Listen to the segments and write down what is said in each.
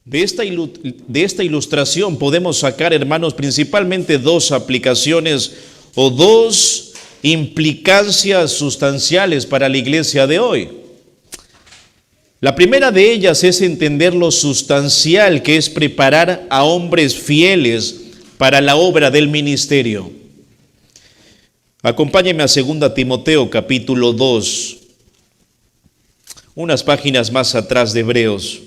De esta ilustración podemos sacar, hermanos, principalmente dos aplicaciones o dos implicancias sustanciales para la iglesia de hoy. La primera de ellas es entender lo sustancial que es preparar a hombres fieles para la obra del ministerio. Acompáñenme a 2 Timoteo capítulo 2, unas páginas más atrás de Hebreos.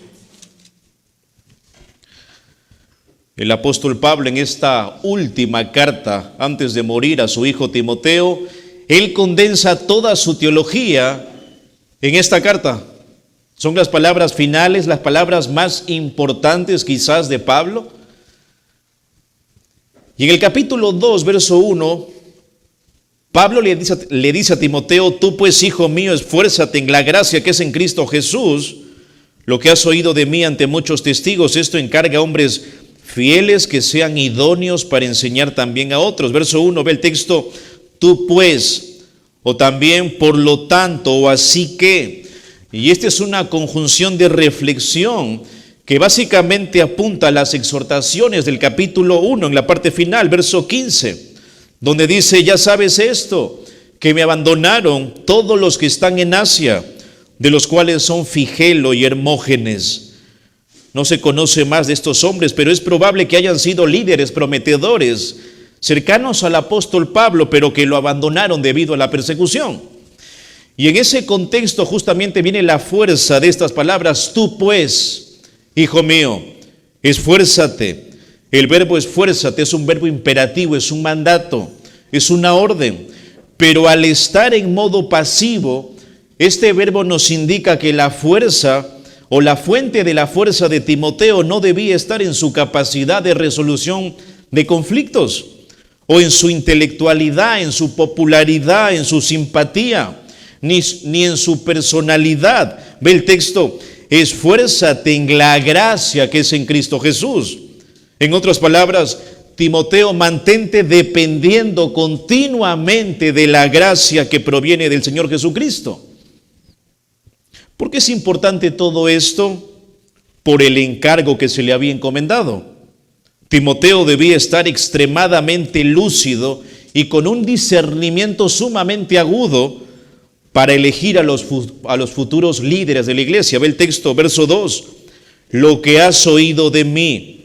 El apóstol Pablo, en esta última carta antes de morir a su hijo Timoteo, él condensa toda su teología en esta carta. Son las palabras finales, las palabras más importantes quizás de Pablo. Y en el capítulo 2, verso 1, Pablo le dice a Timoteo: tú pues, hijo mío, esfuérzate en la gracia que es en Cristo Jesús. Lo que has oído de mí ante muchos testigos, esto encarga a hombres fieles que sean idóneos para enseñar también a otros. Verso 1, ve el texto: tú pues, o también por lo tanto, o así que. Y esta es una conjunción de reflexión que básicamente apunta a las exhortaciones del capítulo 1 en la parte final, verso 15, donde dice: ya sabes esto, que me abandonaron todos los que están en Asia, de los cuales son Figelo y Hermógenes. No se conoce más de estos hombres, pero es probable que hayan sido líderes prometedores, cercanos al apóstol Pablo, pero que lo abandonaron debido a la persecución. Y en ese contexto justamente viene la fuerza de estas palabras: tú pues, hijo mío, esfuérzate. El verbo esfuérzate es un verbo imperativo, es un mandato, es una orden. Pero al estar en modo pasivo, este verbo nos indica que la fuerza o la fuente de la fuerza de Timoteo no debía estar en su capacidad de resolución de conflictos, o en su intelectualidad, en su popularidad, en su simpatía, ni en su personalidad. Ve el texto: esfuérzate en la gracia que es en Cristo Jesús. En otras palabras, Timoteo, mantente dependiendo continuamente de la gracia que proviene del Señor Jesucristo. ¿Por qué es importante todo esto? Por el encargo que se le había encomendado. Timoteo debía estar extremadamente lúcido y con un discernimiento sumamente agudo para elegir a los futuros líderes de la iglesia. Ve el texto, verso 2. Lo que has oído de mí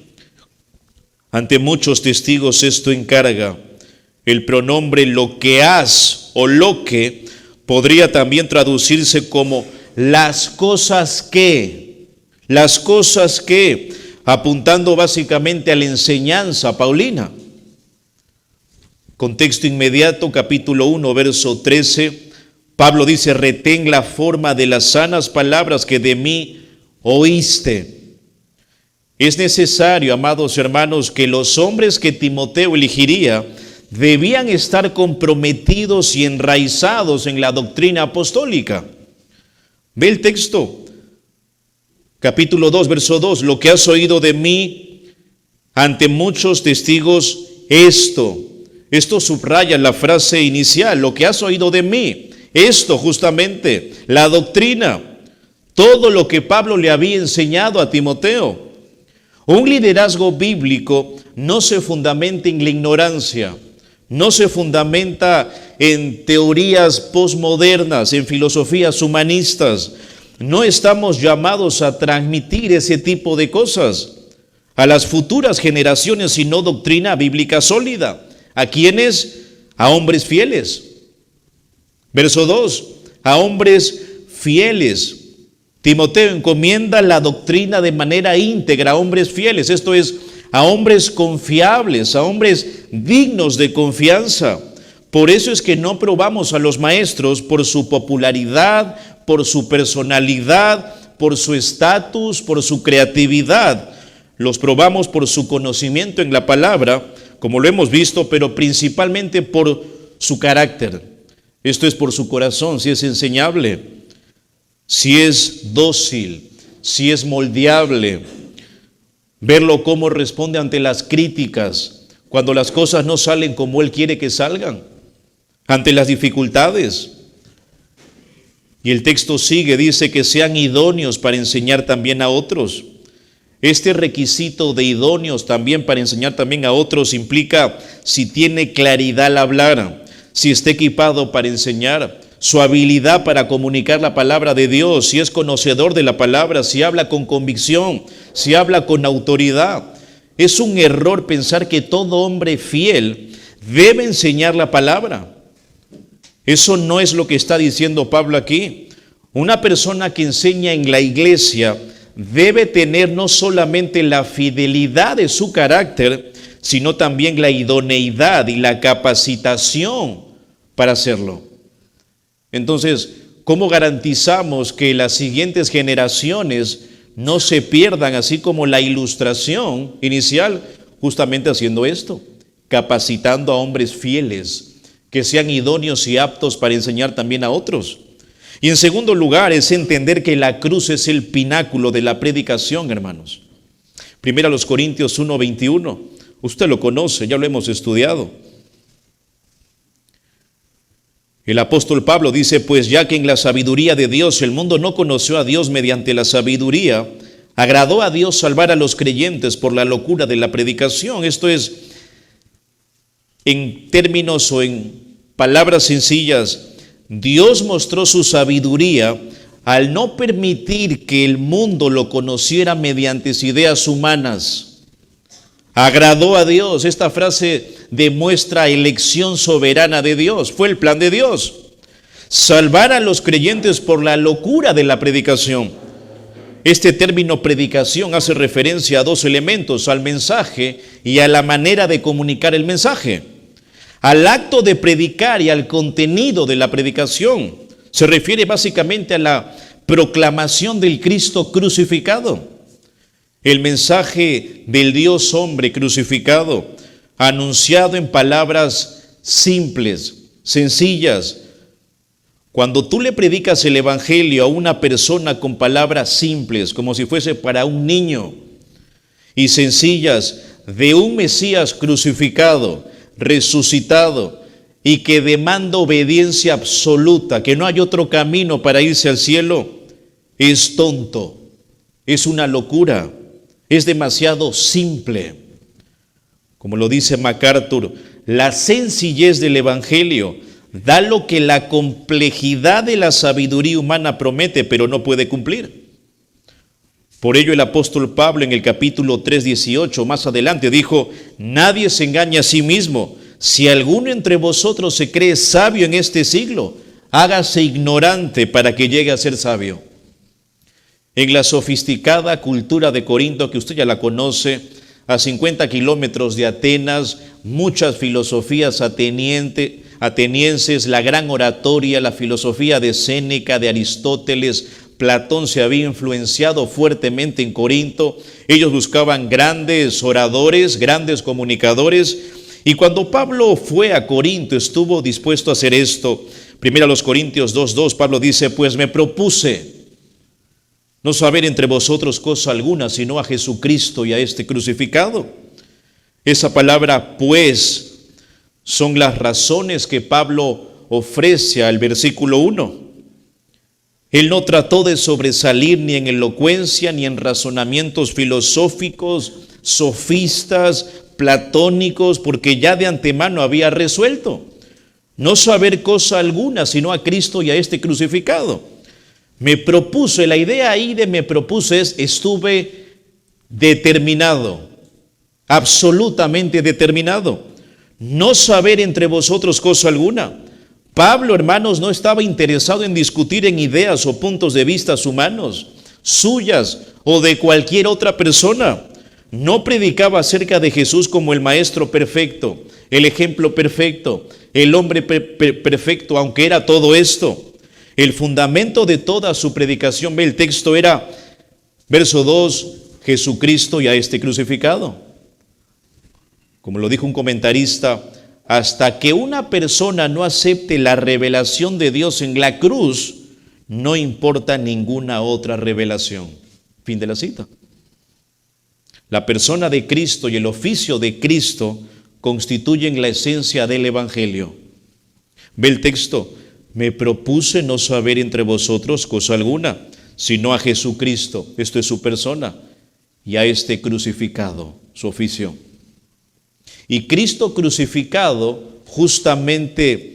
ante muchos testigos, esto encarga. El pronombre lo que has o lo que podría también traducirse como las cosas que, apuntando básicamente a la enseñanza paulina. Contexto inmediato, capítulo 1, verso 13, Pablo dice: retén la forma de las sanas palabras que de mí oíste. Es necesario, amados hermanos, que los hombres que Timoteo elegiría debían estar comprometidos y enraizados en la doctrina apostólica. Ve el texto, capítulo 2, verso 2, lo que has oído de mí ante muchos testigos, esto subraya la frase inicial, lo que has oído de mí, esto justamente, la doctrina, todo lo que Pablo le había enseñado a Timoteo. Un liderazgo bíblico no se fundamenta en la ignorancia, no se fundamenta en teorías posmodernas, en filosofías humanistas. No estamos llamados a transmitir ese tipo de cosas a las futuras generaciones, sino doctrina bíblica sólida. ¿A quiénes? A hombres fieles. Verso 2, a hombres fieles. Timoteo encomienda la doctrina de manera íntegra a hombres fieles, esto es, a hombres confiables, a hombres dignos de confianza. Por eso es que no probamos a los maestros por su popularidad, por su personalidad, por su estatus, por su creatividad. Los probamos por su conocimiento en la palabra, como lo hemos visto, pero principalmente por su carácter. Esto es, por su corazón, si es enseñable, si es dócil, si es moldeable. Verlo cómo responde ante las críticas, cuando las cosas no salen como él quiere que salgan, ante las dificultades. Y el texto sigue, dice que sean idóneos para enseñar también a otros. Este requisito de idóneos también para enseñar también a otros implica si tiene claridad al hablar, si está equipado para enseñar, su habilidad para comunicar la palabra de Dios, si es conocedor de la palabra, si habla con convicción, si habla con autoridad. Es un error pensar que todo hombre fiel debe enseñar la palabra. Eso no es lo que está diciendo Pablo aquí. Una persona que enseña en la iglesia debe tener no solamente la fidelidad de su carácter, sino también la idoneidad y la capacitación para hacerlo. Entonces, ¿cómo garantizamos que las siguientes generaciones no se pierdan, así como la ilustración inicial? Justamente haciendo esto, capacitando a hombres fieles, que sean idóneos y aptos para enseñar también a otros. Y en segundo lugar, es entender que la cruz es el pináculo de la predicación, hermanos. Primero a los Corintios 1:21, usted lo conoce, ya lo hemos estudiado. El apóstol Pablo dice, pues ya que en la sabiduría de Dios el mundo no conoció a Dios mediante la sabiduría, agradó a Dios salvar a los creyentes por la locura de la predicación. Esto es, en términos o en palabras sencillas, Dios mostró su sabiduría al no permitir que el mundo lo conociera mediante ideas humanas. Agradó a Dios. Esta frase demuestra elección soberana de Dios. Fue el plan de Dios. Salvar a los creyentes por la locura de la predicación. Este término predicación hace referencia a dos elementos, al mensaje y a la manera de comunicar el mensaje. Al acto de predicar y al contenido de la predicación. Se refiere básicamente a la proclamación del Cristo crucificado. El mensaje del Dios hombre crucificado, anunciado en palabras simples, sencillas. Cuando tú le predicas el evangelio a una persona con palabras simples, como si fuese para un niño, y sencillas, de un Mesías crucificado, resucitado, y que demanda obediencia absoluta, que no hay otro camino para irse al cielo, es tonto, es una locura. Es demasiado simple. Como lo dice MacArthur, la sencillez del evangelio da lo que la complejidad de la sabiduría humana promete, pero no puede cumplir. Por ello el apóstol Pablo en el capítulo 3:18, más adelante, dijo, nadie se engaña a sí mismo. Si alguno entre vosotros se cree sabio en este siglo, hágase ignorante para que llegue a ser sabio. En la sofisticada cultura de Corinto, que usted ya la conoce, a 50 kilómetros de Atenas, muchas filosofías atenienses, la gran oratoria, la filosofía de Séneca, de Aristóteles, Platón se había influenciado fuertemente en Corinto. Ellos buscaban grandes oradores, grandes comunicadores, y cuando Pablo fue a Corinto estuvo dispuesto a hacer esto. Primero a los Corintios 2:2, Pablo dice, pues me propuse no saber entre vosotros cosa alguna, sino a Jesucristo y a este crucificado. Esa palabra, pues, son las razones que Pablo ofrece al versículo 1. Él no trató de sobresalir ni en elocuencia, ni en razonamientos filosóficos, sofistas, platónicos, porque ya de antemano había resuelto no saber cosa alguna, sino a Cristo y a este crucificado. Me propuse, la idea ahí de me propuse es, estuve determinado, absolutamente determinado, no saber entre vosotros cosa alguna. Pablo, hermanos, no estaba interesado en discutir en ideas o puntos de vista humanos, suyas o de cualquier otra persona. No predicaba acerca de Jesús como el maestro perfecto, el ejemplo perfecto, el hombre perfecto, aunque era todo esto. El fundamento de toda su predicación, ve el texto, era, verso 2, Jesucristo y a este crucificado. Como lo dijo un comentarista, hasta que una persona no acepte la revelación de Dios en la cruz, no importa ninguna otra revelación. Fin de la cita. La persona de Cristo y el oficio de Cristo constituyen la esencia del evangelio. Ve el texto. Me propuse no saber entre vosotros cosa alguna, sino a Jesucristo, esto es su persona, y a este crucificado, su oficio. Y Cristo crucificado justamente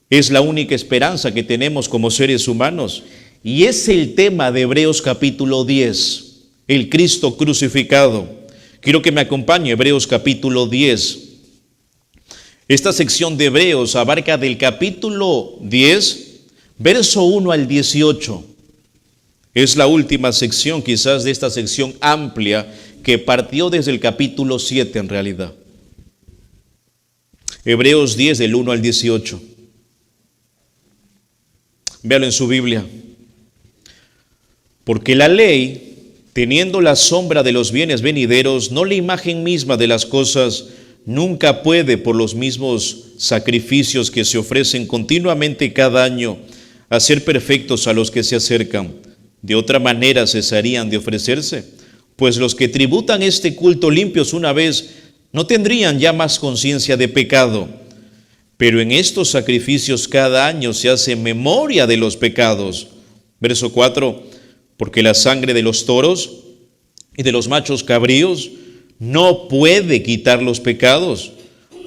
es la única esperanza que tenemos como seres humanos. Y es el tema de Hebreos capítulo 10, el Cristo crucificado. Quiero que me acompañe Hebreos capítulo 10. Esta sección de Hebreos abarca del capítulo 10, verso 1 al 18. Es la última sección quizás de esta sección amplia que partió desde el capítulo 7 en realidad. Hebreos 10 del 1 al 18. Véalo en su Biblia. Porque la ley, teniendo la sombra de los bienes venideros, no la imagen misma de las cosas, nunca puede, por los mismos sacrificios que se ofrecen continuamente cada año, hacer perfectos a los que se acercan. De otra manera cesarían de ofrecerse, pues los que tributan este culto limpios una vez no tendrían ya más conciencia de pecado. Pero en estos sacrificios cada año se hace memoria de los pecados. Verso 4, porque la sangre de los toros y de los machos cabríos no puede quitar los pecados,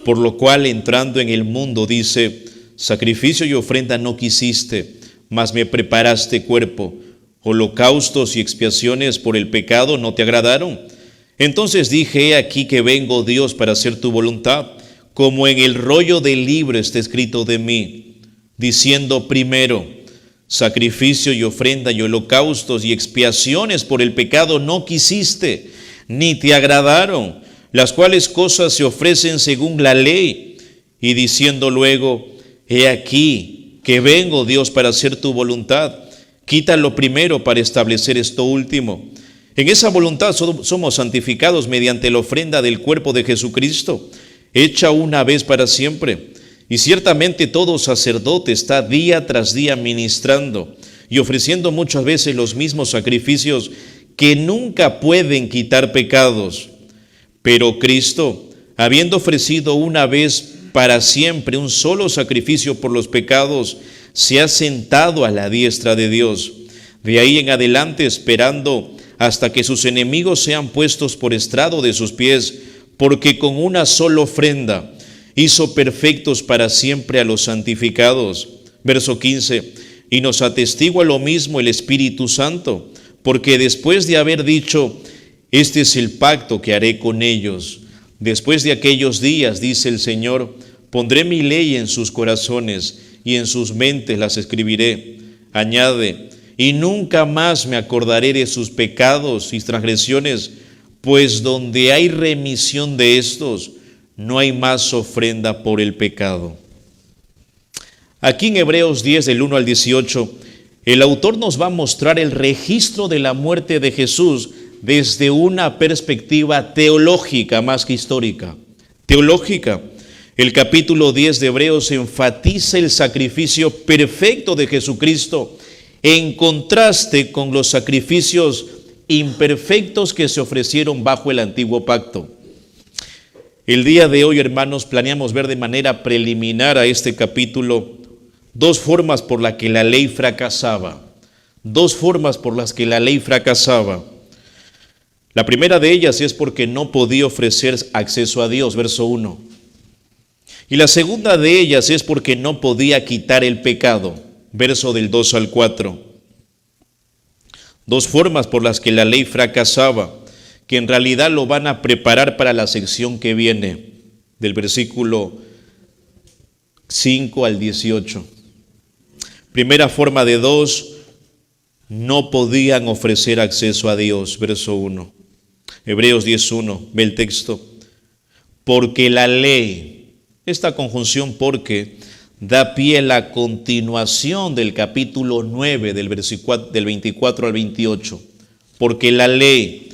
por lo cual entrando en el mundo dice, sacrificio y ofrenda no quisiste, mas me preparaste cuerpo, holocaustos y expiaciones por el pecado no te agradaron. Entonces dije, he aquí que vengo, Dios, para hacer tu voluntad, como en el rollo del libro está escrito de mí, diciendo primero, sacrificio y ofrenda y holocaustos y expiaciones por el pecado no quisiste, ni te agradaron, las cuales cosas se ofrecen según la ley, y diciendo luego, he aquí que vengo, Dios, para hacer tu voluntad, quítalo primero para establecer esto último. En esa voluntad somos santificados mediante la ofrenda del cuerpo de Jesucristo, hecha una vez para siempre. Y ciertamente todo sacerdote está día tras día ministrando y ofreciendo muchas veces los mismos sacrificios que nunca pueden quitar pecados. Pero Cristo, habiendo ofrecido una vez para siempre un solo sacrificio por los pecados, se ha sentado a la diestra de Dios. De ahí en adelante esperando hasta que sus enemigos sean puestos por estrado de sus pies, porque con una sola ofrenda hizo perfectos para siempre a los santificados. Verso 15, y nos atestigua lo mismo el Espíritu Santo, porque después de haber dicho, este es el pacto que haré con ellos. Después de aquellos días, dice el Señor, pondré mi ley en sus corazones y en sus mentes las escribiré. Añade, y nunca más me acordaré de sus pecados y transgresiones, pues donde hay remisión de estos, no hay más ofrenda por el pecado. Aquí en Hebreos 10, del 1 al 18, el autor nos va a mostrar el registro de la muerte de Jesús desde una perspectiva teológica más que histórica. Teológica. El capítulo 10 de Hebreos enfatiza el sacrificio perfecto de Jesucristo en contraste con los sacrificios imperfectos que se ofrecieron bajo el antiguo pacto. El día de hoy, hermanos, planeamos ver de manera preliminar a este capítulo dos formas por las que la ley fracasaba. Dos formas por las que la ley fracasaba. La primera de ellas es porque no podía ofrecer acceso a Dios, verso 1. Y la segunda de ellas es porque no podía quitar el pecado, verso del 2 al 4. Dos formas por las que la ley fracasaba, que en realidad lo van a preparar para la sección que viene, del versículo 5 al 18. Primera forma de dos, no podían ofrecer acceso a Dios, verso 1. Hebreos 10:1, ve el texto. Porque la ley, esta conjunción porque da pie a la continuación del capítulo 9, del 24 al 28. Porque la ley,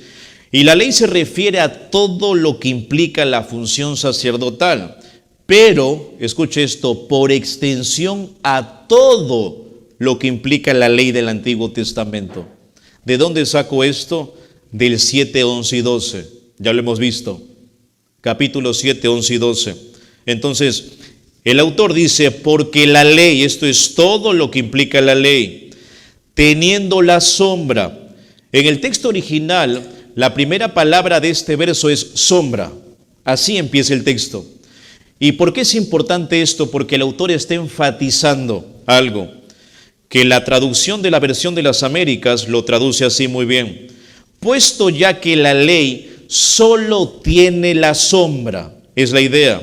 y la ley se refiere a todo lo que implica la función sacerdotal, pero, escuche esto, por extensión a todo lo que implica la ley del Antiguo Testamento. ¿De dónde saco esto? Del 7, 11 y 12. Ya lo hemos visto. Capítulo 7, 11 y 12. Entonces, el autor dice, porque la ley, esto es todo lo que implica la ley, teniendo la sombra. En el texto original, la primera palabra de este verso es sombra. Así empieza el texto. ¿Y por qué es importante esto? Porque el autor está enfatizando algo, que la traducción de la versión de las Américas lo traduce así muy bien. Puesto ya que la ley solo tiene la sombra, es la idea.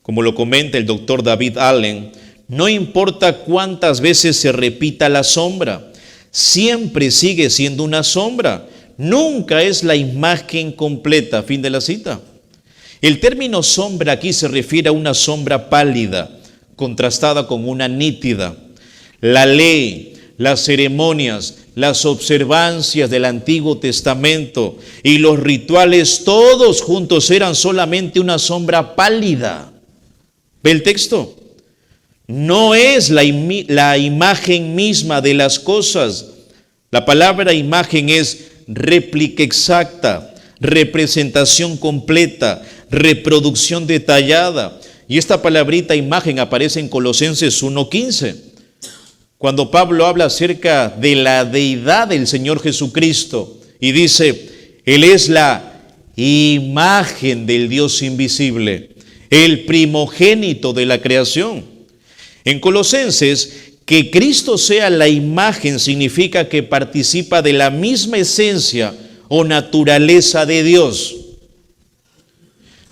Como lo comenta el doctor David Allen, no importa cuántas veces se repita la sombra, siempre sigue siendo una sombra. Nunca es la imagen completa. Fin de la cita. El término sombra aquí se refiere a una sombra pálida, contrastada con una nítida. La ley, las ceremonias, las observancias del Antiguo Testamento y los rituales, todos juntos eran solamente una sombra pálida. ¿Ve el texto? No es la imagen misma de las cosas. La palabra imagen es réplica exacta, representación completa, reproducción detallada. Y esta palabrita imagen aparece en Colosenses 1:15. Cuando Pablo habla acerca de la deidad del Señor Jesucristo y dice, Él es la imagen del Dios invisible, el primogénito de la creación. En Colosenses, que Cristo sea la imagen significa que participa de la misma esencia o naturaleza de Dios.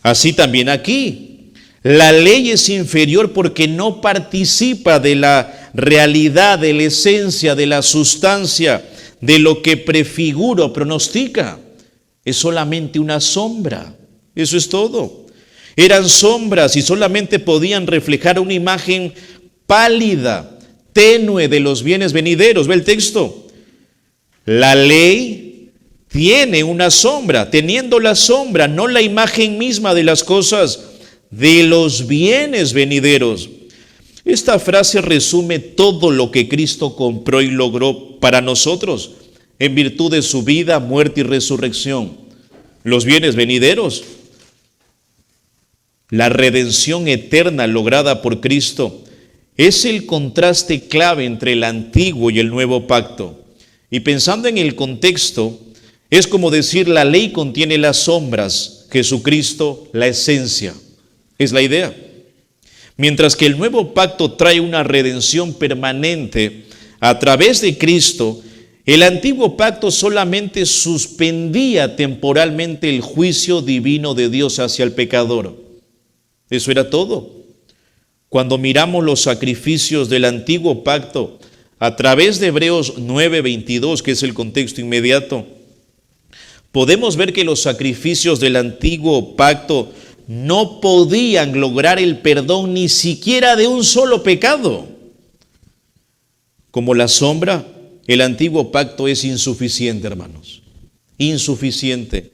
Así también aquí, la ley es inferior porque no participa de la realidad, de la esencia, de la sustancia, de lo que prefigura o pronostica. Es solamente una sombra, eso es todo. Eran sombras y solamente podían reflejar una imagen pálida, tenue de los bienes venideros. Ve el texto. La ley tiene una sombra, teniendo la sombra, no la imagen misma de las cosas, de los bienes venideros. Esta frase resume todo lo que Cristo compró y logró para nosotros en virtud de su vida, muerte y resurrección. Los bienes venideros, la redención eterna lograda por Cristo, es el contraste clave entre el antiguo y el nuevo pacto. Y pensando en el contexto, es como decir la ley contiene las sombras, Jesucristo la esencia. Es la idea. Mientras que el nuevo pacto trae una redención permanente a través de Cristo, el antiguo pacto solamente suspendía temporalmente el juicio divino de Dios hacia el pecador. Eso era todo. Cuando miramos los sacrificios del antiguo pacto a través de Hebreos 9:22, que es el contexto inmediato, podemos ver que los sacrificios del antiguo pacto no podían lograr el perdón ni siquiera de un solo pecado. Como la sombra, el antiguo pacto es insuficiente, hermanos. Insuficiente.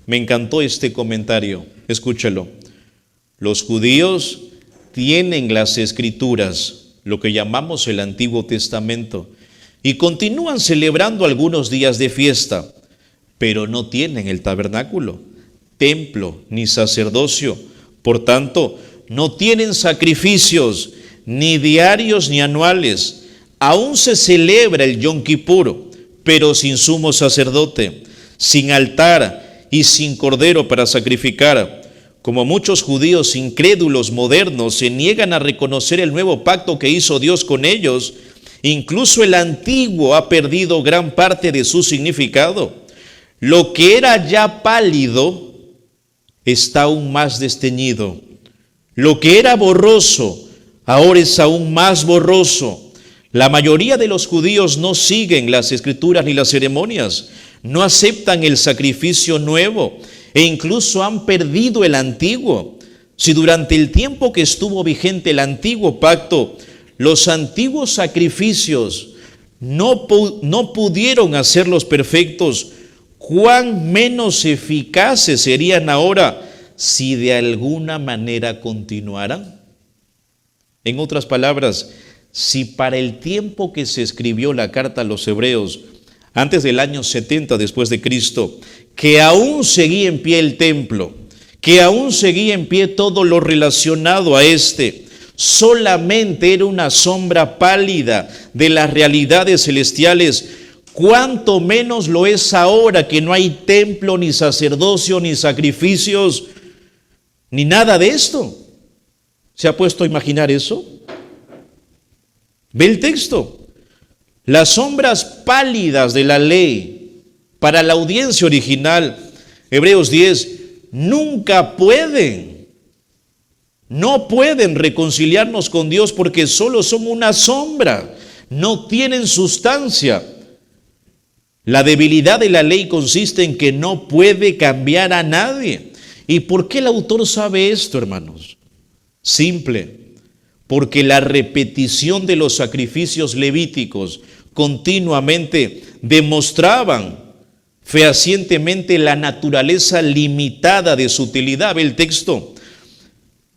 Me encantó este comentario. Escúchelo. Los judíos tienen las escrituras, lo que llamamos el Antiguo Testamento, y continúan celebrando algunos días de fiesta, pero no tienen el tabernáculo, templo ni sacerdocio. Por tanto, no tienen sacrificios ni diarios ni anuales. Aún se celebra el Yom Kippur, pero sin sumo sacerdote, sin altar y sin cordero para sacrificar. Como muchos judíos incrédulos modernos se niegan a reconocer el nuevo pacto que hizo Dios con ellos, incluso el antiguo ha perdido gran parte de su significado. Lo que era ya pálido está aún más desteñido. Lo que era borroso ahora es aún más borroso. La mayoría de los judíos no siguen las escrituras ni las ceremonias, no aceptan el sacrificio nuevo e incluso han perdido el antiguo. Si durante el tiempo que estuvo vigente el antiguo pacto, los antiguos sacrificios no pudieron hacerlos perfectos, ¿cuán menos eficaces serían ahora si de alguna manera continuaran? En otras palabras, si para el tiempo que se escribió la carta a los hebreos, antes del año 70 después de Cristo, que aún seguía en pie el templo, que aún seguía en pie todo lo relacionado a este, solamente era una sombra pálida de las realidades celestiales, cuánto menos lo es ahora que no hay templo, ni sacerdocio, ni sacrificios, ni nada de esto. ¿Se ha puesto a imaginar eso? Ve el texto. Las sombras pálidas de la ley para la audiencia original, Hebreos 10, no pueden reconciliarnos con Dios porque solo son una sombra, no tienen sustancia. La debilidad de la ley consiste en que no puede cambiar a nadie. ¿Y por qué el autor sabe esto, hermanos? Simple, porque la repetición de los sacrificios levíticos continuamente demostraban fehacientemente la naturaleza limitada de su utilidad. Ve el texto,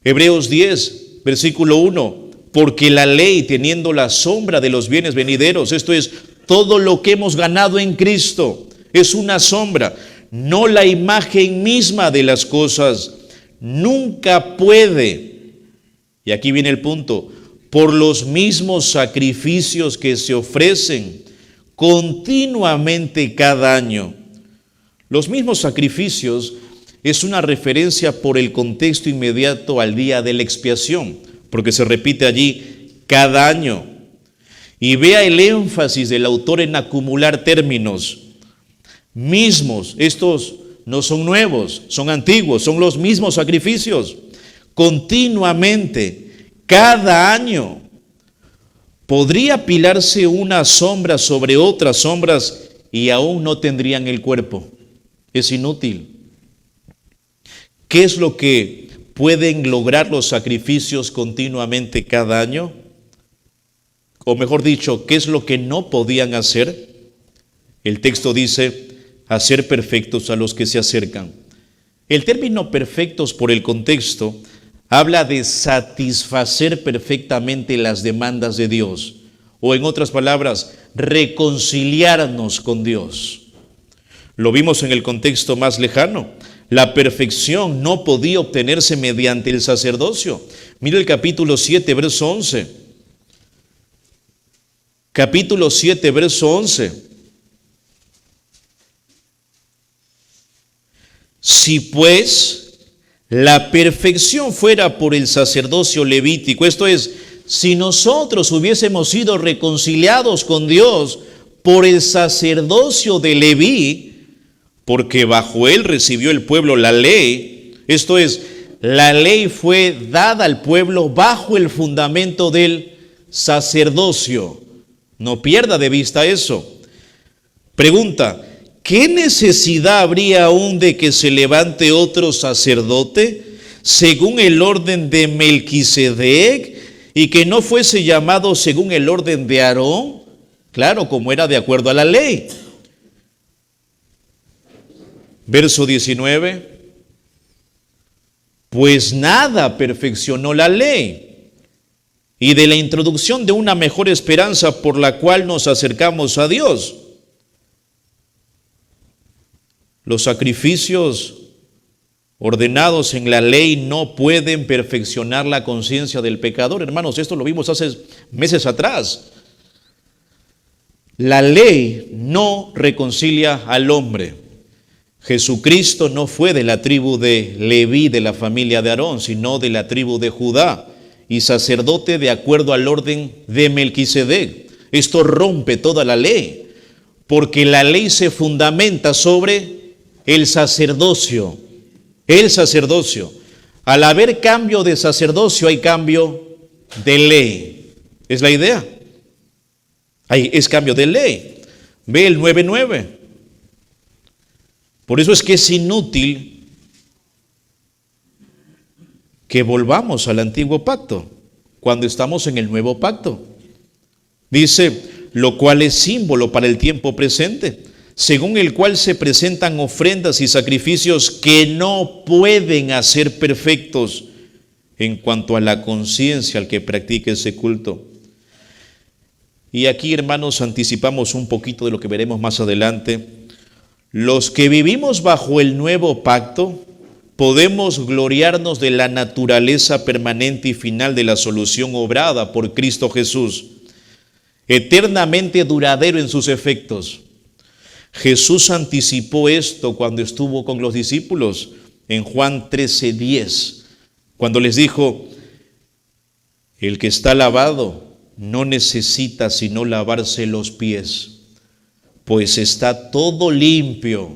Hebreos 10, versículo 1, porque la ley, teniendo la sombra de los bienes venideros, esto es, todo lo que hemos ganado en Cristo, es una sombra, no la imagen misma de las cosas, nunca puede, y aquí viene el punto, por los mismos sacrificios que se ofrecen continuamente cada año. Los mismos sacrificios es una referencia por el contexto inmediato al día de la expiación, porque se repite allí cada año. Y vea el énfasis del autor en acumular términos mismos. Estos no son nuevos, son antiguos, son los mismos sacrificios. Continuamente, cada año. Podría apilarse una sombra sobre otras sombras y aún no tendrían el cuerpo. Es inútil. ¿Qué es lo que pueden lograr los sacrificios continuamente cada año? O mejor dicho, ¿qué es lo que no podían hacer? El texto dice, hacer perfectos a los que se acercan. El término perfectos por el contexto habla de satisfacer perfectamente las demandas de Dios, o en otras palabras, reconciliarnos con Dios. Lo vimos en el contexto más lejano. La perfección no podía obtenerse mediante el sacerdocio. Mira el capítulo 7, verso 11. Capítulo 7, verso 11. Si pues la perfección fuera por el sacerdocio levítico, esto es, si nosotros hubiésemos sido reconciliados con Dios por el sacerdocio de Leví, porque bajo él recibió el pueblo la ley, esto es, la ley fue dada al pueblo bajo el fundamento del sacerdocio. No pierda de vista eso. Pregunta, ¿qué necesidad habría aún de que se levante otro sacerdote según el orden de Melquisedec y que no fuese llamado según el orden de Aarón? Claro, como era de acuerdo a la ley. Verso 19. Pues nada perfeccionó la ley, y de la introducción de una mejor esperanza por la cual nos acercamos a Dios. Los sacrificios ordenados en la ley no pueden perfeccionar la conciencia del pecador. Hermanos, esto lo vimos hace meses atrás. La ley no reconcilia al hombre. Jesucristo no fue de la tribu de Leví, de la familia de Aarón, sino de la tribu de Judá, y sacerdote de acuerdo al orden de Melquisedec. Esto rompe toda la ley, porque la ley se fundamenta sobre el sacerdocio. El sacerdocio. Al haber cambio de sacerdocio hay cambio de ley. ¿Es la idea? Es cambio de ley. Ve el 9:9. Por eso es que es inútil que volvamos al antiguo pacto cuando estamos en el nuevo pacto. Dice, lo cual es símbolo para el tiempo presente, según el cual se presentan ofrendas y sacrificios que no pueden hacer perfectos en cuanto a la conciencia al que practique ese culto. Y aquí, hermanos, anticipamos un poquito de lo que veremos más adelante. Los que vivimos bajo el nuevo pacto podemos gloriarnos de la naturaleza permanente y final de la solución obrada por Cristo Jesús, eternamente duradero en sus efectos. Jesús anticipó esto cuando estuvo con los discípulos en Juan 13:10, cuando les dijo: el que está lavado no necesita sino lavarse los pies, pues está todo limpio,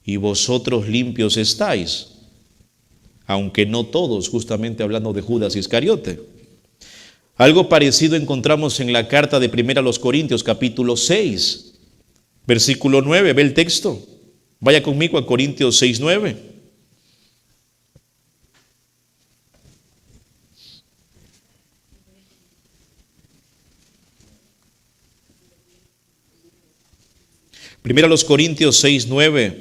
y vosotros limpios estáis, aunque no todos, justamente hablando de Judas Iscariote. Algo parecido encontramos en la carta de 1 Corintios, capítulo 6, versículo 9. Ve el texto. Vaya conmigo a Corintios 6:9. Primero los Corintios 6:9.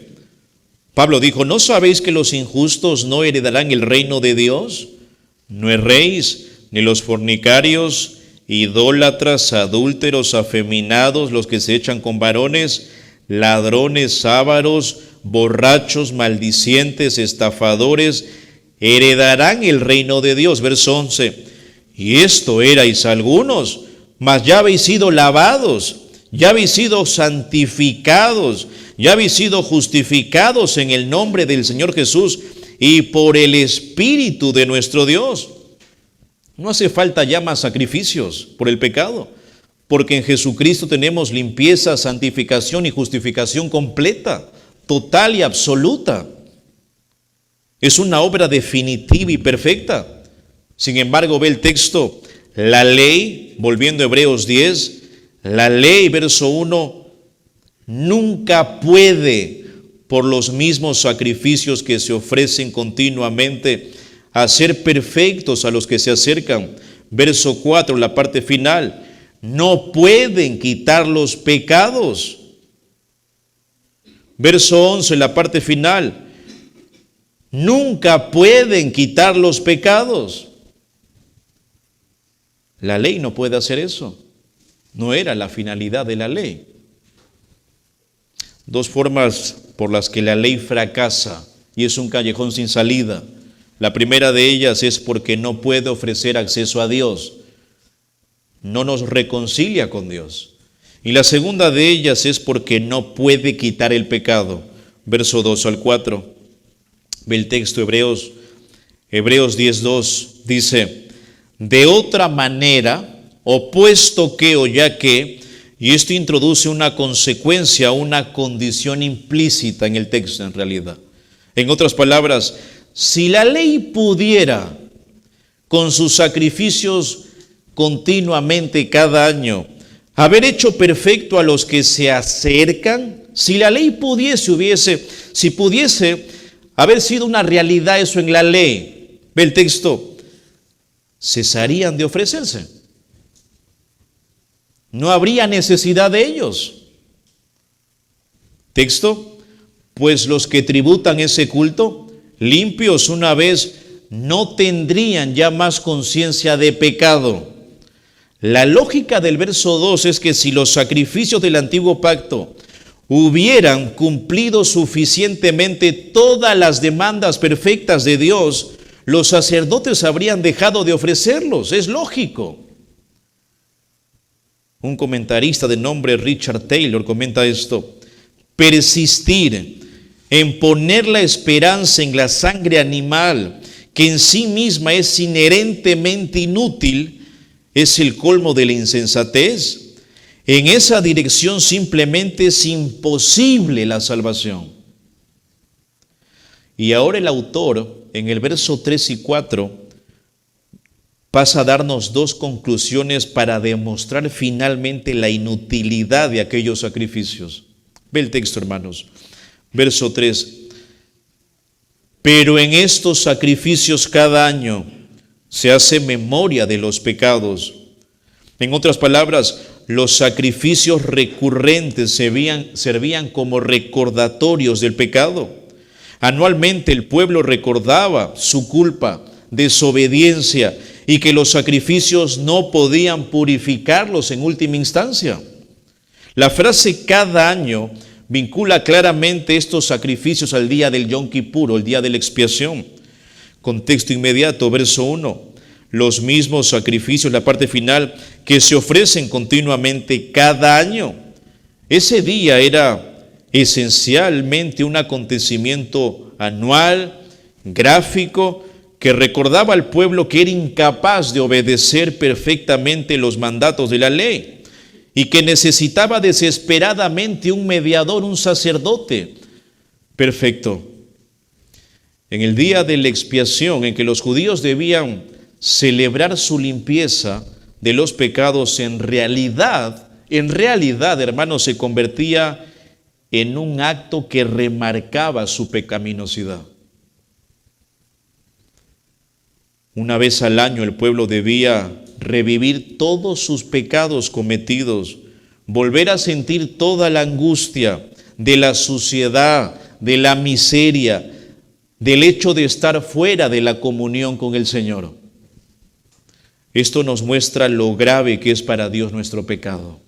Pablo dijo: ¿no sabéis que los injustos no heredarán el reino de Dios? No erréis, ni los fornicarios, idólatras, adúlteros, afeminados, los que se echan con varones, ladrones, ávaros, borrachos, maldicientes, estafadores, heredarán el reino de Dios. Verso 11. Y esto erais algunos, mas ya habéis sido lavados, ya habéis sido santificados, ya habéis sido justificados en el nombre del Señor Jesús y por el Espíritu de nuestro Dios. No hace falta ya más sacrificios por el pecado, porque en Jesucristo tenemos limpieza, santificación y justificación completa, total y absoluta. Es una obra definitiva y perfecta. Sin embargo, ve el texto, la ley, volviendo a Hebreos 10, la ley, verso 1, nunca puede, por los mismos sacrificios que se ofrecen continuamente, hacer perfectos a los que se acercan. Verso 4, la parte final, no pueden quitar los pecados. Verso 11, la parte final, nunca pueden quitar los pecados. La ley no puede hacer eso. No era la finalidad de la ley. Dos formas por las que la ley fracasa y es un callejón sin salida. La primera de ellas es porque no puede ofrecer acceso a Dios. No nos reconcilia con Dios. Y la segunda de ellas es porque no puede quitar el pecado. Verso 2 al 4. Ve el texto Hebreos 10:2. Dice: de otra manera, o puesto que o ya que, y esto introduce una consecuencia, una condición implícita en el texto en realidad. En otras palabras, si la ley pudiera, con sus sacrificios continuamente cada año, haber hecho perfecto a los que se acercan, si la ley pudiese haber sido una realidad eso en la ley, ve el texto, cesarían de ofrecerse. No habría necesidad de ellos. Texto, pues los que tributan ese culto, limpios una vez, no tendrían ya más conciencia de pecado. La lógica del verso 2 es que si los sacrificios del antiguo pacto hubieran cumplido suficientemente todas las demandas perfectas de Dios, los sacerdotes habrían dejado de ofrecerlos. Es lógico. Un comentarista de nombre Richard Taylor comenta esto: persistir en poner la esperanza en la sangre animal, que en sí misma es inherentemente inútil, es el colmo de la insensatez. En esa dirección simplemente es imposible la salvación. Y ahora el autor, en el verso 3 y 4, pasa a darnos dos conclusiones para demostrar finalmente la inutilidad de aquellos sacrificios. Ve el texto, hermanos. Verso 3. Pero en estos sacrificios cada año se hace memoria de los pecados. En otras palabras, los sacrificios recurrentes servían como recordatorios del pecado. Anualmente el pueblo recordaba su culpa, desobediencia, y que los sacrificios no podían purificarlos en última instancia. La frase cada año vincula claramente estos sacrificios al día del Yom Kippur, el día de la expiación. Contexto inmediato, verso 1. Los mismos sacrificios, la parte final, que se ofrecen continuamente cada año. Ese día era esencialmente un acontecimiento anual, gráfico, que recordaba al pueblo que era incapaz de obedecer perfectamente los mandatos de la ley y que necesitaba desesperadamente un mediador, un sacerdote perfecto. En el día de la expiación, en que los judíos debían celebrar su limpieza de los pecados, en realidad, hermanos, se convertía en un acto que remarcaba su pecaminosidad. Una vez al año el pueblo debía revivir todos sus pecados cometidos, volver a sentir toda la angustia de la suciedad, de la miseria, del hecho de estar fuera de la comunión con el Señor. Esto nos muestra lo grave que es para Dios nuestro pecado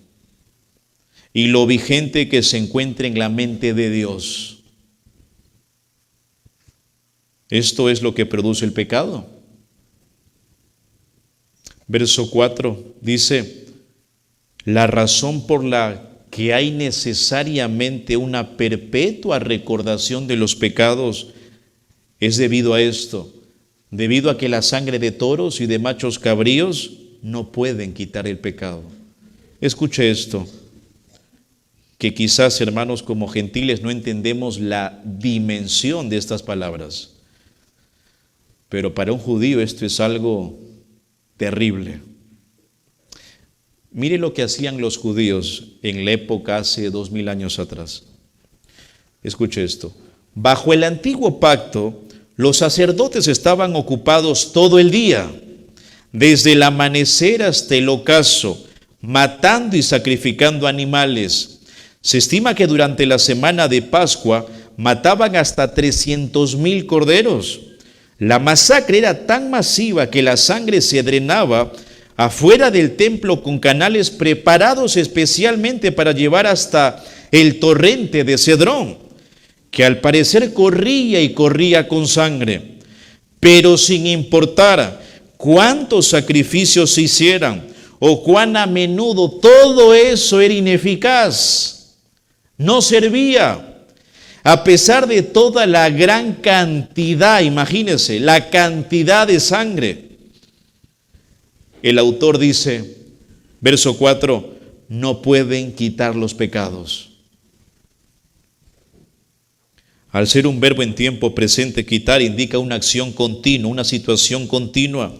y lo vigente que se encuentra en la mente de Dios. Esto es lo que produce el pecado. Verso 4 dice, la razón por la que hay necesariamente una perpetua recordación de los pecados es debido a esto, debido a que la sangre de toros y de machos cabríos no pueden quitar el pecado. Escuche esto, que quizás, hermanos, como gentiles no entendemos la dimensión de estas palabras, pero para un judío esto es algo terrible. Mire lo que hacían los judíos en la época hace 2000 años atrás. Escuche esto. Bajo el antiguo pacto, los sacerdotes estaban ocupados todo el día, desde el amanecer hasta el ocaso, matando y sacrificando animales. Se estima que durante la semana de Pascua mataban hasta 300,000 corderos. La masacre era tan masiva que la sangre se drenaba afuera del templo con canales preparados especialmente para llevar hasta el torrente de Cedrón, que al parecer corría y corría con sangre. Pero sin importar cuántos sacrificios se hicieran o cuán a menudo, todo eso era ineficaz, no servía. A pesar de toda la gran cantidad, imagínense, la cantidad de sangre. El autor dice, verso 4, no pueden quitar los pecados. Al ser un verbo en tiempo presente, quitar indica una acción continua, una situación continua.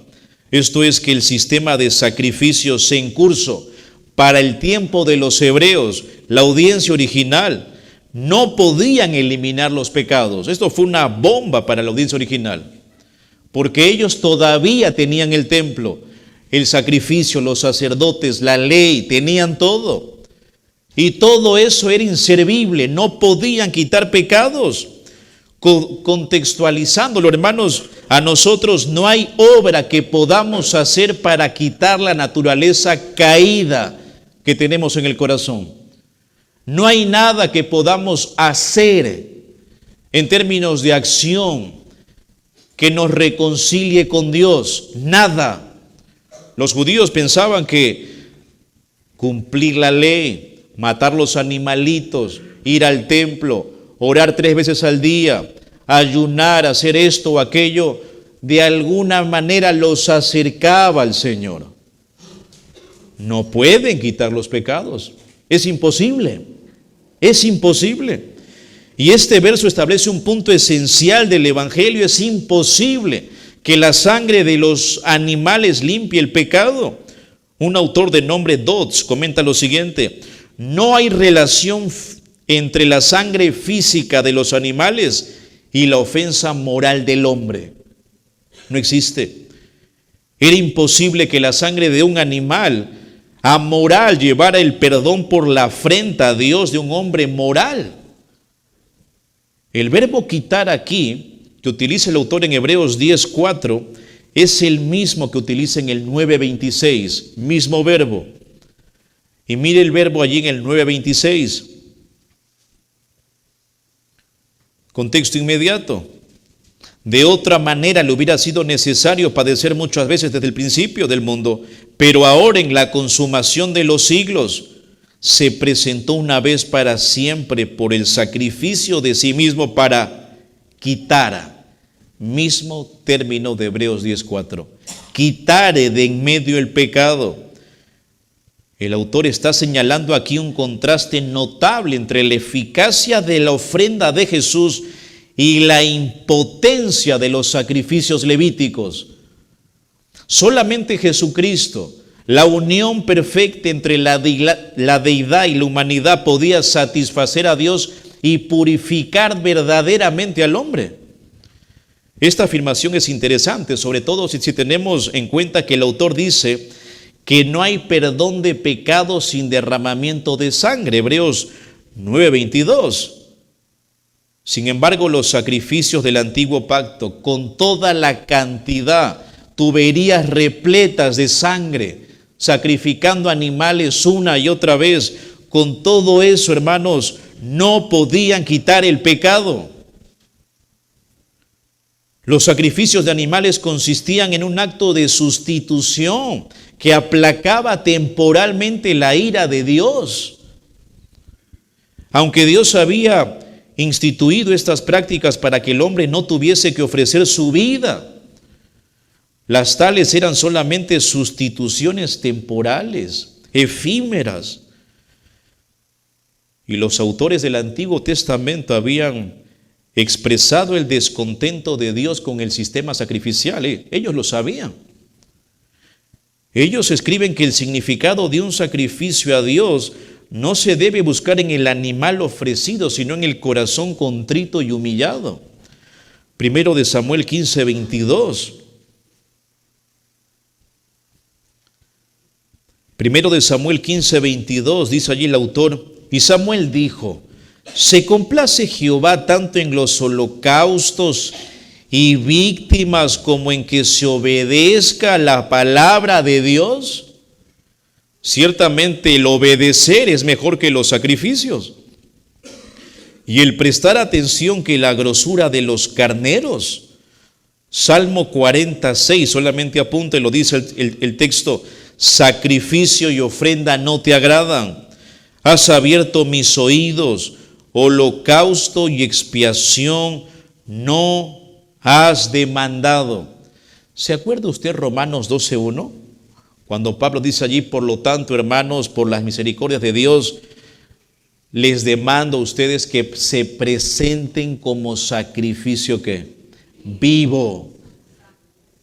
Esto es que el sistema de sacrificios en curso para el tiempo de los hebreos, la audiencia original, no podían eliminar los pecados. Esto fue una bomba para la audiencia original, porque ellos todavía tenían el templo, el sacrificio, los sacerdotes, la ley, tenían todo. Y todo eso era inservible, no podían quitar pecados. Contextualizándolo, hermanos, a nosotros no hay obra que podamos hacer para quitar la naturaleza caída que tenemos en el corazón. No hay nada que podamos hacer en términos de acción que nos reconcilie con Dios. Nada. Los judíos pensaban que cumplir la ley, matar los animalitos, ir al templo, orar 3 veces al día, ayunar, hacer esto o aquello, de alguna manera los acercaba al Señor. No pueden quitar los pecados. Es imposible. Es imposible. Y este verso establece un punto esencial del Evangelio. Es imposible que la sangre de los animales limpie el pecado. Un autor de nombre Dodds comenta lo siguiente: no hay relación entre la sangre física de los animales y la ofensa moral del hombre. No existe. Era imposible que la sangre de un animal amoral llevara el perdón por la afrenta a Dios de un hombre moral. El verbo quitar aquí, que utiliza el autor en Hebreos 10:4, es el mismo que utiliza en el 9:26, mismo verbo. Y mire el verbo allí en el 9:26. Contexto inmediato. De otra manera le hubiera sido necesario padecer muchas veces desde el principio del mundo, pero ahora en la consumación de los siglos, se presentó una vez para siempre por el sacrificio de sí mismo para quitar, mismo término de Hebreos 10:4, quitare de en medio el pecado. El autor está señalando aquí un contraste notable entre la eficacia de la ofrenda de Jesús y la impotencia de los sacrificios levíticos. Solamente Jesucristo, la unión perfecta entre la deidad y la humanidad, podía satisfacer a Dios y purificar verdaderamente al hombre. Esta afirmación es interesante, sobre todo si tenemos en cuenta que el autor dice que no hay perdón de pecados sin derramamiento de sangre, Hebreos 9:22. Sin embargo, los sacrificios del antiguo pacto, con toda la cantidad, tuberías repletas de sangre, sacrificando animales una y otra vez, con todo eso, hermanos, no podían quitar el pecado. Los sacrificios de animales consistían en un acto de sustitución que aplacaba temporalmente la ira de Dios. Aunque Dios había instituido estas prácticas para que el hombre no tuviese que ofrecer su vida, las tales eran solamente sustituciones temporales, efímeras. Y los autores del Antiguo Testamento habían expresado el descontento de Dios con el sistema sacrificial. Ellos lo sabían. Ellos escriben que el significado de un sacrificio a Dios no se debe buscar en el animal ofrecido, sino en el corazón contrito y humillado. Primero de Samuel 15:22. Primero de Samuel 15:22, dice allí el autor: y Samuel dijo: ¿se complace Jehová tanto en los holocaustos y víctimas como en que se obedezca la palabra de Dios? Ciertamente el obedecer es mejor que los sacrificios, y el prestar atención que la grosura de los carneros. Salmo 46, solamente apúntelo, dice el texto: sacrificio y ofrenda no te agradan. Has abierto mis oídos, holocausto y expiación no has demandado. ¿Se acuerda usted Romanos 12:1? Cuando Pablo dice allí: por lo tanto, hermanos, por las misericordias de Dios, les demando a ustedes que se presenten como sacrificio ¿qué? Vivo,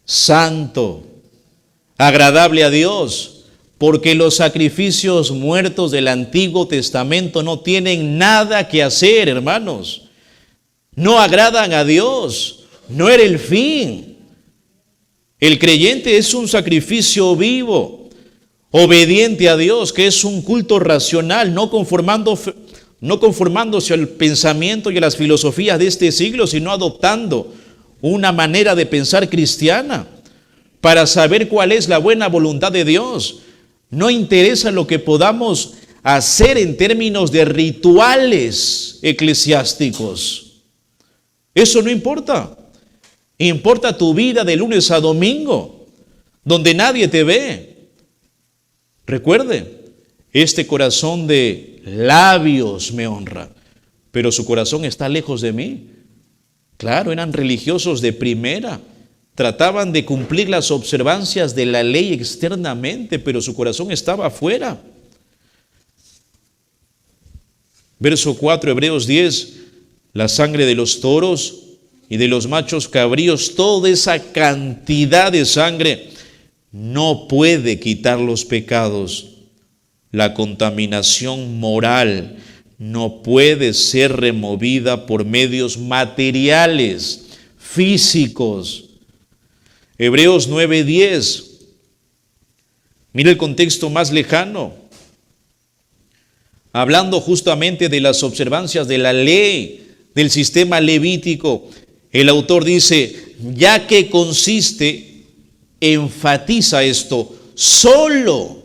santo, agradable a Dios, porque los sacrificios muertos del Antiguo Testamento no tienen nada que hacer, hermanos. No agradan a Dios, no era el fin. El creyente es un sacrificio vivo, obediente a Dios, que es un culto racional, no conformándose al pensamiento y a las filosofías de este siglo, sino adoptando una manera de pensar cristiana para saber cuál es la buena voluntad de Dios. No interesa lo que podamos hacer en términos de rituales eclesiásticos. Eso no importa. Importa tu vida de lunes a domingo, donde nadie te ve. Recuerde, este corazón de labios me honra, pero su corazón está lejos de mí. Claro, eran religiosos de primera, trataban de cumplir las observancias de la ley externamente, pero su corazón estaba afuera. Verso 4, Hebreos 10, la sangre de los toros y de los machos cabríos, toda esa cantidad de sangre no puede quitar los pecados. La contaminación moral no puede ser removida por medios materiales, físicos. Hebreos 9:10. Mira el contexto más lejano. Hablando justamente de las observancias de la ley, del sistema levítico, el autor dice: ya que consiste, enfatiza esto, solo,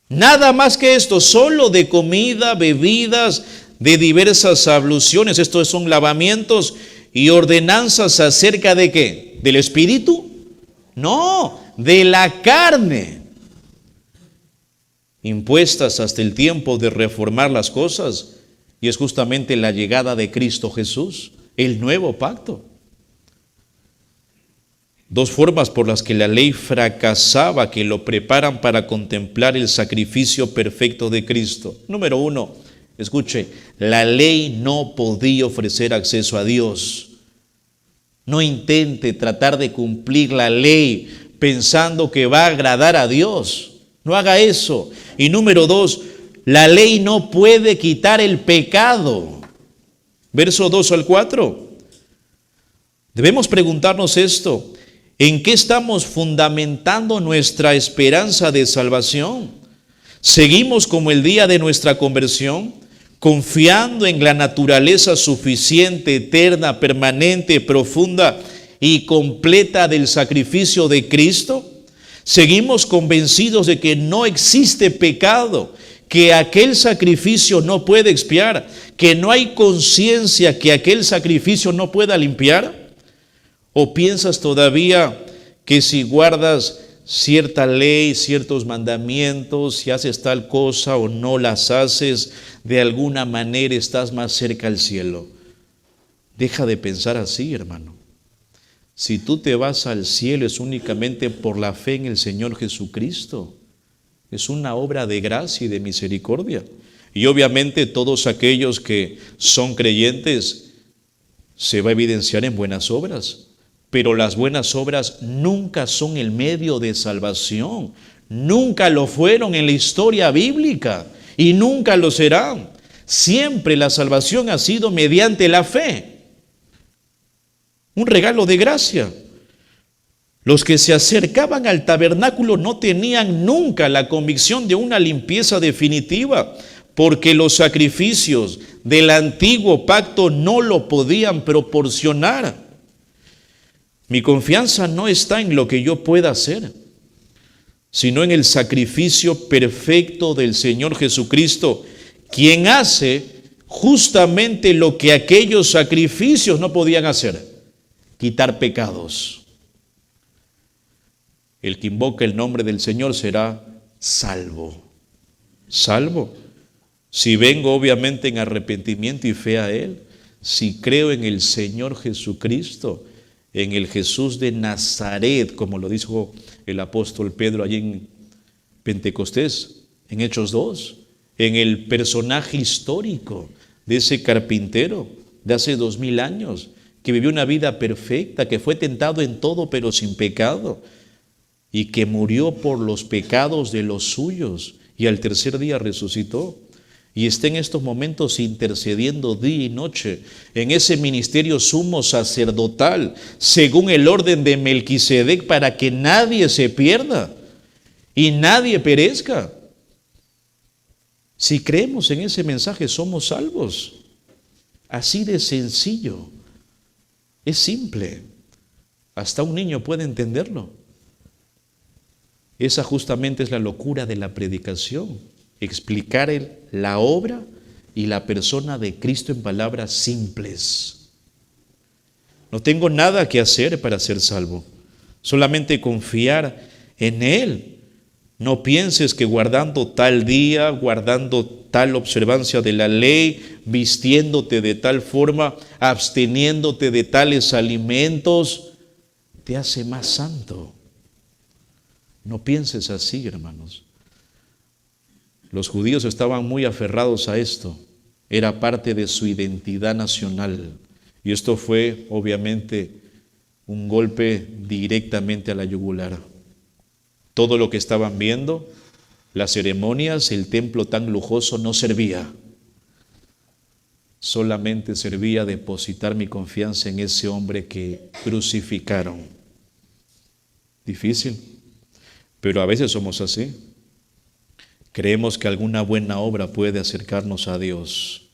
nada más que esto, solo de comida, bebidas, de diversas abluciones, estos son lavamientos y ordenanzas acerca de ¿qué? ¿Del espíritu? No, de la carne. impuestas hasta el tiempo de reformar las cosas, y es justamente la llegada de Cristo Jesús, el nuevo pacto. Dos formas por las que la ley fracasaba, que lo preparan para contemplar el sacrificio perfecto de Cristo. Número uno, escuche, la ley no podía ofrecer acceso a Dios. No intente tratar de cumplir la ley pensando que va a agradar a Dios. No haga eso. Y número dos, la ley no puede quitar el pecado. Verso 2 al 4. Debemos preguntarnos esto. ¿En qué estamos fundamentando nuestra esperanza de salvación? ¿Seguimos como el día de nuestra conversión, confiando en la naturaleza suficiente, eterna, permanente, profunda y completa del sacrificio de Cristo? ¿Seguimos convencidos de que no existe pecado, que aquel sacrificio no puede expiar, que no hay conciencia que aquel sacrificio no pueda limpiar? ¿O piensas todavía que si guardas cierta ley, ciertos mandamientos, si haces tal cosa o no las haces, de alguna manera estás más cerca al cielo? Deja de pensar así, hermano. Si tú te vas al cielo es únicamente por la fe en el Señor Jesucristo. Es una obra de gracia y de misericordia. Y obviamente todos aquellos que son creyentes se va a evidenciar en buenas obras. Pero las buenas obras nunca son el medio de salvación. Nunca lo fueron en la historia bíblica y nunca lo serán. Siempre la salvación ha sido mediante la fe. Un regalo de gracia. Los que se acercaban al tabernáculo no tenían nunca la convicción de una limpieza definitiva, porque los sacrificios del antiguo pacto no lo podían proporcionar. Mi confianza no está en lo que yo pueda hacer, sino en el sacrificio perfecto del Señor Jesucristo, quien hace justamente lo que aquellos sacrificios no podían hacer: quitar pecados. El que invoca el nombre del Señor será salvo. Salvo. Si vengo obviamente en arrepentimiento y fe a Él, si creo en el Señor Jesucristo, en el Jesús de Nazaret, como lo dijo el apóstol Pedro allí en Pentecostés, en Hechos 2, en el personaje histórico de ese carpintero de hace 2000 años, que vivió una vida perfecta, que fue tentado en todo pero sin pecado, y que murió por los pecados de los suyos, y al tercer día resucitó. Y está en estos momentos intercediendo día y noche en ese ministerio sumo sacerdotal, según el orden de Melquisedec, para que nadie se pierda y nadie perezca. Si creemos en ese mensaje, somos salvos. Así de sencillo. Es simple. Hasta un niño puede entenderlo. Esa justamente es la locura de la predicación. Explicar la obra y la persona de Cristo en palabras simples. No tengo nada que hacer para ser salvo, solamente confiar en Él. No pienses que guardando tal día, guardando tal observancia de la ley, vistiéndote de tal forma, absteniéndote de tales alimentos, te hace más santo. No pienses así, hermanos. Los judíos estaban muy aferrados a esto. Era parte de su identidad nacional. Y esto fue, obviamente, un golpe directamente a la yugular. Todo lo que estaban viendo, las ceremonias, el templo tan lujoso, no servía. Solamente servía depositar mi confianza en ese hombre que crucificaron. Difícil, pero a veces somos así. Creemos que alguna buena obra puede acercarnos a Dios,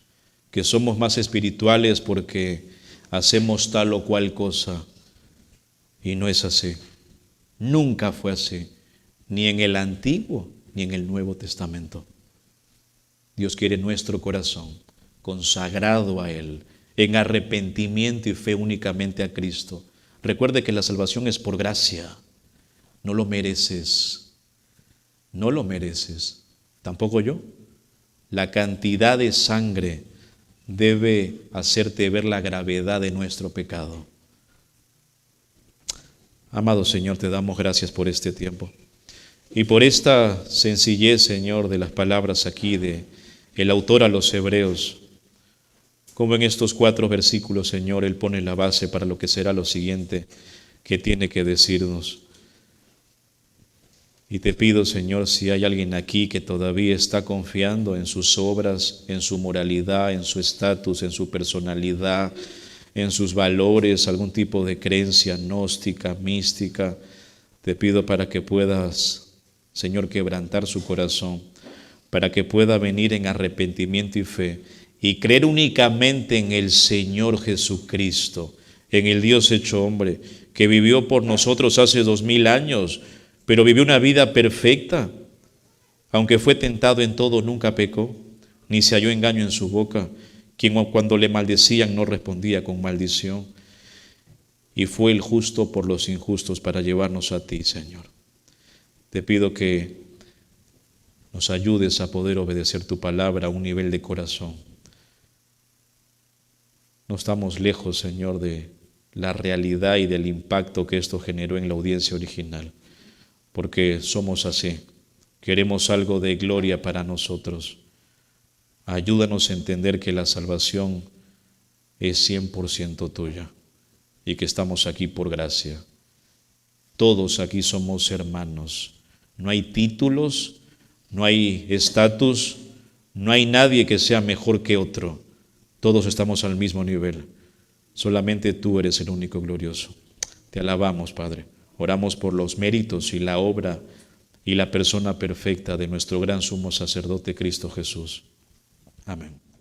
que somos más espirituales porque hacemos tal o cual cosa. Y no es así. Nunca fue así, ni en el Antiguo ni en el Nuevo Testamento. Dios quiere nuestro corazón consagrado a Él, en arrepentimiento y fe únicamente a Cristo. Recuerde que la salvación es por gracia. No lo mereces. No lo mereces. Tampoco yo. La cantidad de sangre debe hacerte ver la gravedad de nuestro pecado. Amado Señor, te damos gracias por este tiempo y por esta sencillez, Señor, de las palabras aquí de el autor a los Hebreos. Como en estos 4 versículos, Señor, Él pone la base para lo que será lo siguiente que tiene que decirnos. Y te pido, Señor, si hay alguien aquí que todavía está confiando en sus obras, en su moralidad, en su estatus, en su personalidad, en sus valores, algún tipo de creencia gnóstica, mística, te pido para que puedas, Señor, quebrantar su corazón, para que pueda venir en arrepentimiento y fe y creer únicamente en el Señor Jesucristo, en el Dios hecho hombre, que vivió por nosotros hace 2000 años, pero vivió una vida perfecta. Aunque fue tentado en todo, nunca pecó, ni se halló engaño en su boca. Quien cuando le maldecían no respondía con maldición. Y fue el justo por los injustos para llevarnos a ti, Señor. Te pido que nos ayudes a poder obedecer tu palabra a un nivel de corazón. No estamos lejos, Señor, de la realidad y del impacto que esto generó en la audiencia original. Porque somos así, queremos algo de gloria para nosotros. Ayúdanos a entender que la salvación es 100% tuya y que estamos aquí por gracia. Todos aquí somos hermanos. No hay títulos, no hay estatus, no hay nadie que sea mejor que otro. Todos estamos al mismo nivel. Solamente tú eres el único glorioso. Te alabamos, Padre. Oramos por los méritos y la obra y la persona perfecta de nuestro gran sumo sacerdote Cristo Jesús. Amén.